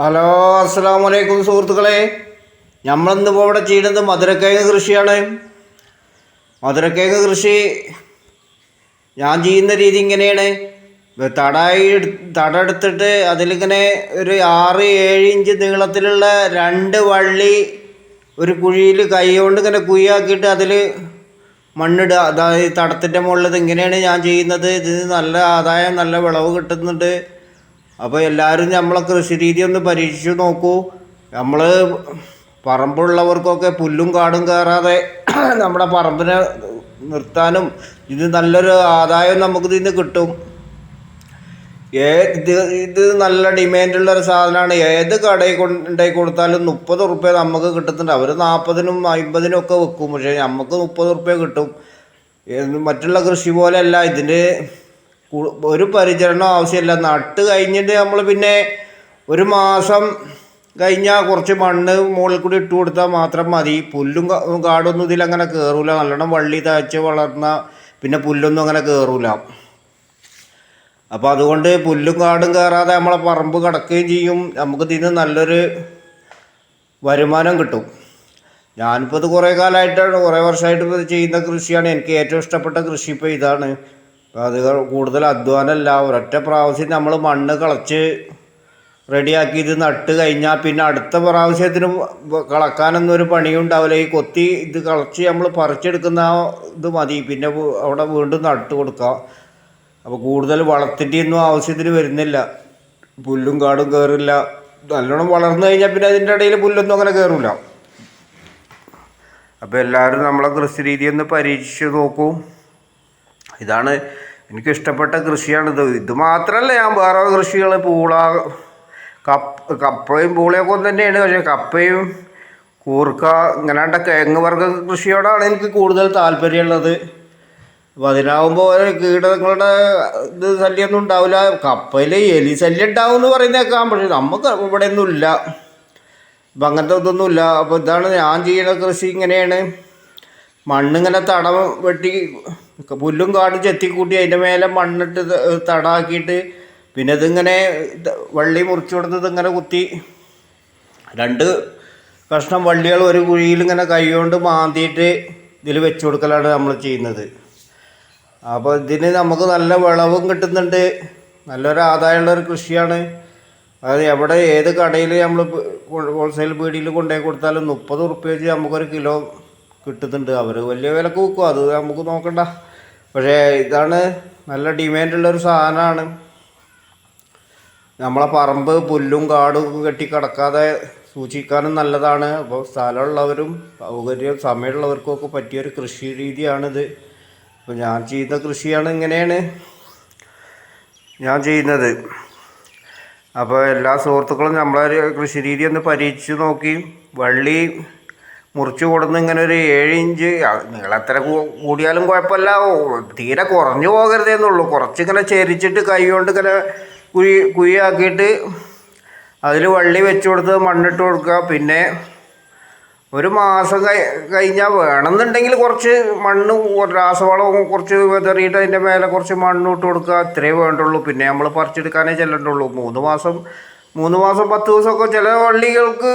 Hello, അസ്സലാമു അലൈക്കും സുഹൃത്തുക്കളെ. നമ്മളിന്നിപ്പോൾ ഇവിടെ ചെയ്യുന്നത് മധുരക്കിഴങ്ങ് കൃഷിയാണ്. മധുരക്കിഴങ്ങ് കൃഷി ഞാൻ ചെയ്യുന്ന രീതി ഇങ്ങനെയാണ്. തട എടുത്തിട്ട് അതിലിങ്ങനെ ഒരു 6-7 ഇഞ്ച് നീളത്തിലുള്ള 2 വള്ളി ഒരു കുഴിയിൽ കൈ കൊണ്ട് ഇങ്ങനെ കുഴിയാക്കിയിട്ട് അതിൽ മണ്ണിടുക. അതായത് തടത്തിൻ്റെ മുകളിൽ. ഇങ്ങനെയാണ് ഞാൻ ചെയ്യുന്നത്. ഇതിന് നല്ല ആദായം, നല്ല വിളവ് കിട്ടുന്നുണ്ട്. അപ്പോൾ എല്ലാവരും നമ്മളെ കൃഷി രീതി ഒന്ന് പരീക്ഷിച്ച് നോക്കൂ. നമ്മൾ പറമ്പുള്ളവർക്കൊക്കെ പുല്ലും കാടും കയറാതെ നമ്മുടെ പറമ്പിനെ നിർത്താനും ഇത് നല്ലൊരു ആദായം നമുക്കിതിൽ നിന്ന് കിട്ടും. ഇത് നല്ല ഡിമാൻഡുള്ളൊരു സാധനമാണ്. ഏത് കടയിൽ കൊണ്ടുപോയി കൊടുത്താലും 30 റുപ്യ നമുക്ക് കിട്ടുന്നുണ്ട്. അവർ 40-നും 50-നും ഒക്കെ വെക്കും. പക്ഷേ നമുക്ക് 30 റുപ്യ കിട്ടും. മറ്റുള്ള കൃഷി പോലെയല്ല. ഇതിന് ഒരു പരിചരണം ആവശ്യമില്ല. നട്ട് കഴിഞ്ഞിട്ട് നമ്മൾ പിന്നെ ഒരു മാസം കഴിഞ്ഞാൽ കുറച്ച് മണ്ണ് മുകളിൽ കൂടി ഇട്ട് കൊടുത്താൽ മാത്രം മതി. പുല്ലും കാടൊന്നും ഇതിലങ്ങനെ കയറൂല. നല്ലോണം വള്ളി തഴച്ച് വളർന്ന പിന്നെ പുല്ലൊന്നും അങ്ങനെ കയറൂല. അപ്പോൾ അതുകൊണ്ട് പുല്ലും കാടും കയറാതെ നമ്മളെ പറമ്പ് കിടക്കുകയും ചെയ്യും. നമുക്ക് ഇതിന് നല്ലൊരു വരുമാനം കിട്ടും. ഞാനിപ്പോൾ ഇത് കുറേ കാലമായിട്ടാണ്, കുറേ വർഷമായിട്ട് ഇപ്പോൾ ചെയ്യുന്ന കൃഷിയാണ്. എനിക്ക് ഏറ്റവും ഇഷ്ടപ്പെട്ട കൃഷി ഇപ്പോൾ ഇതാണ്. അത് കൂടുതൽ അധ്വാനമല്ല. ഒരൊറ്റ പ്രാവശ്യം നമ്മൾ മണ്ണ് കളച്ച് റെഡിയാക്കി ഇത് നട്ട് കഴിഞ്ഞാൽ പിന്നെ അടുത്ത പ്രാവശ്യത്തിന് കളക്കാനൊന്നും ഒരു പണിയും ഉണ്ടാവില്ല. ഈ കൊത്തി ഇത് കളച്ച് നമ്മൾ പറിച്ചെടുക്കുന്ന ഇത് മതി. പിന്നെ അവിടെ വീണ്ടും നട്ട് കൊടുക്കാം. അപ്പോൾ കൂടുതൽ വളത്തിൻ്റെ ഒന്നും ആവശ്യത്തിന് വരുന്നില്ല. പുല്ലും കാടും കയറില്ല. നല്ലോണം വളർന്നു കഴിഞ്ഞാൽ പിന്നെ അതിൻ്റെ ഇടയിൽ പുല്ലൊന്നും അങ്ങനെ കയറില്ല. അപ്പോൾ എല്ലാവരും നമ്മളെ കൃഷി രീതി ഒന്ന് പരീക്ഷിച്ച് നോക്കൂ. ഇതാണ് എനിക്കിഷ്ടപ്പെട്ട കൃഷിയാണിത്. ഇത് മാത്രമല്ല, ഞാൻ വേറെ കൃഷികൾ പൂള, കപ്പയും പൂളയൊക്കെ ഒന്ന് തന്നെയാണ്. പക്ഷേ കപ്പയും കൂർക്ക ഇങ്ങനെയുള്ള കിഴങ്ങ് വർഗ്ഗ കൃഷിയോടാണ് എനിക്ക് കൂടുതൽ താല്പര്യമുള്ളത്. അപ്പോൾ അതിനാകുമ്പോൾ കീടങ്ങളുടെ ഇത് ശല്യമൊന്നും ഉണ്ടാവില്ല. കപ്പയിൽ എലി ശല്യം ഉണ്ടാവും എന്ന് പറയുന്നേക്കാം. പക്ഷേ നമുക്ക് ഇവിടെ ഒന്നും ഇല്ല. അപ്പം അങ്ങനത്തെ ഇതൊന്നുമില്ല. അപ്പോൾ ഇതാണ് ഞാൻ ചെയ്യുന്ന കൃഷി. ഇങ്ങനെയാണ് മണ്ണിങ്ങനെ തടം വെട്ടി പുല്ലും കാടും ചെത്തിക്കൂട്ടി അതിൻ്റെ മേലെ മണ്ണിട്ട് തടാക്കിയിട്ട് പിന്നെ ഇതിങ്ങനെ വള്ളി മുറിച്ച് കൊടുത്തത് ഇങ്ങനെ കുത്തി 2 കഷ്ണം വള്ളികൾ ഒരു കുഴിയിൽ ഇങ്ങനെ കൈ കൊണ്ട് മാന്തിയിട്ട് ഇതിൽ വെച്ച് കൊടുക്കലാണ് നമ്മൾ ചെയ്യുന്നത്. അപ്പോൾ ഇതിന് നമുക്ക് നല്ല വിളവും കിട്ടുന്നുണ്ട്. നല്ലൊരു ആദായമുള്ളൊരു കൃഷിയാണ്. അത് എവിടെ ഏത് കടയിൽ നമ്മൾ ഹോൾസെയിൽ പീടിയിൽ കൊണ്ടുപോയി കൊടുത്താലും 30 റുപ്യ വെച്ച് നമുക്കൊരു കിലോ കിട്ടുന്നുണ്ട്. അവർ വലിയ വിലക്ക് വിൽക്കും. അത് നമുക്ക് നോക്കണ്ട. പക്ഷേ ഇതാണ് നല്ല ഡിമാൻഡുള്ളൊരു സാധനമാണ്. നമ്മളെ പറമ്പ് പുല്ലും കാടും കെട്ടി കിടക്കാതെ സൂക്ഷിക്കാനും നല്ലതാണ്. അപ്പോൾ സ്ഥലമുള്ളവരും സമയമുള്ളവർക്കും ഒക്കെ പറ്റിയൊരു കൃഷി രീതിയാണിത്. അപ്പോൾ ഞാൻ ചെയ്യുന്ന കൃഷിയാണ് ഇങ്ങനെയാണ് ഞാൻ ചെയ്യുന്നത്. അപ്പോൾ എല്ലാ സുഹൃത്തുക്കളും നമ്മളെ കൃഷി രീതി ഒന്ന് പരീക്ഷിച്ച് നോക്കി. വള്ളി മുറിച്ച് കൊടുന്ന് ഇങ്ങനെ ഒരു 7 ഇഞ്ച് നീളത്ര കൂടിയാലും കുഴപ്പമില്ല. തീരെ കുറഞ്ഞു പോകരുതെന്നുള്ളൂ. കുറച്ചിങ്ങനെ ചെരിച്ചിട്ട് കൈ കൊണ്ട് ഇങ്ങനെ കുഴിയാക്കിയിട്ട് അതിൽ വള്ളി വെച്ച് കൊടുത്ത് മണ്ണിട്ട് കൊടുക്കുക. പിന്നെ ഒരു മാസം കഴിഞ്ഞാൽ വേണമെന്നുണ്ടെങ്കിൽ കുറച്ച് മണ്ണ് രാസവളം കുറച്ച് വിതറിയിട്ട് അതിൻ്റെ മേലെ കുറച്ച് മണ്ണ് ഇട്ട് കൊടുക്കുക. അത്രേ വേണ്ടുള്ളൂ. പിന്നെ നമ്മൾ പറിച്ചെടുക്കാനേ ചെല്ലേണ്ടുള്ളൂ. 3 മാസം 10 ദിവസമൊക്കെ ചില വള്ളികൾക്ക്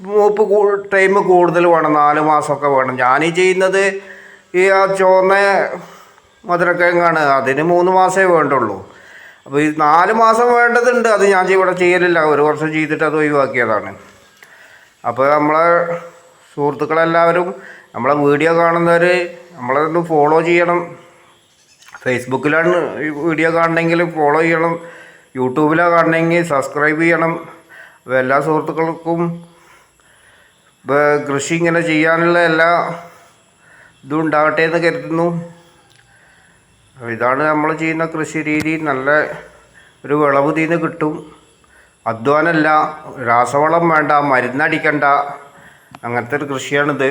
മൂപ്പ് ടൈം കൂടുതൽ വേണം. 4 മാസമൊക്കെ വേണം. ഞാനീ ചെയ്യുന്നത് ഈ ചുവന്ന മധുരക്കിഴങ്ങാണ്. അതിന് 3 മാസമേ വേണ്ടുള്ളൂ. അപ്പോൾ ഈ 4 മാസം വേണ്ടതുണ്ട്. അത് ഞാൻ ഇവിടെ ചെയ്യലില്ല. ഒരു വർഷം ചെയ്തിട്ട് അത് ഒഴിവാക്കിയതാണ്. അപ്പോൾ നമ്മളെ സുഹൃത്തുക്കളെല്ലാവരും നമ്മളെ വീഡിയോ കാണുന്നവർ നമ്മളൊന്ന് ഫോളോ ചെയ്യണം. ഫേസ്ബുക്കിലാണ് ഈ വീഡിയോ കാണണമെങ്കിൽ ഫോളോ ചെയ്യണം. യൂട്യൂബിലാണ് കാണണമെങ്കിൽ സബ്സ്ക്രൈബ് ചെയ്യണം. അപ്പോൾ എല്ലാ സുഹൃത്തുക്കൾക്കും കൃഷി ഇങ്ങനെ ചെയ്യാനുള്ള എല്ലാ ഇതും ഉണ്ടാകട്ടെ എന്ന് കരുതുന്നു. ഇതാണ് നമ്മൾ ചെയ്യുന്ന കൃഷി രീതി. നല്ല ഒരു വിളവ് ഇതിന് കിട്ടും. അധ്വാനമല്ല, രാസവളം വേണ്ട, മരുന്നടിക്കണ്ട, അങ്ങനത്തെ ഒരു കൃഷിയാണിത്.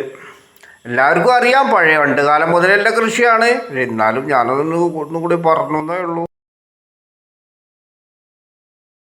എല്ലാവർക്കും അറിയാം. പണ്ട് കാലം മുതലുള്ള കൃഷിയാണ്. എന്നാലും ഞാനതൊന്നും കൂടി പറഞ്ഞേ ഉള്ളൂ.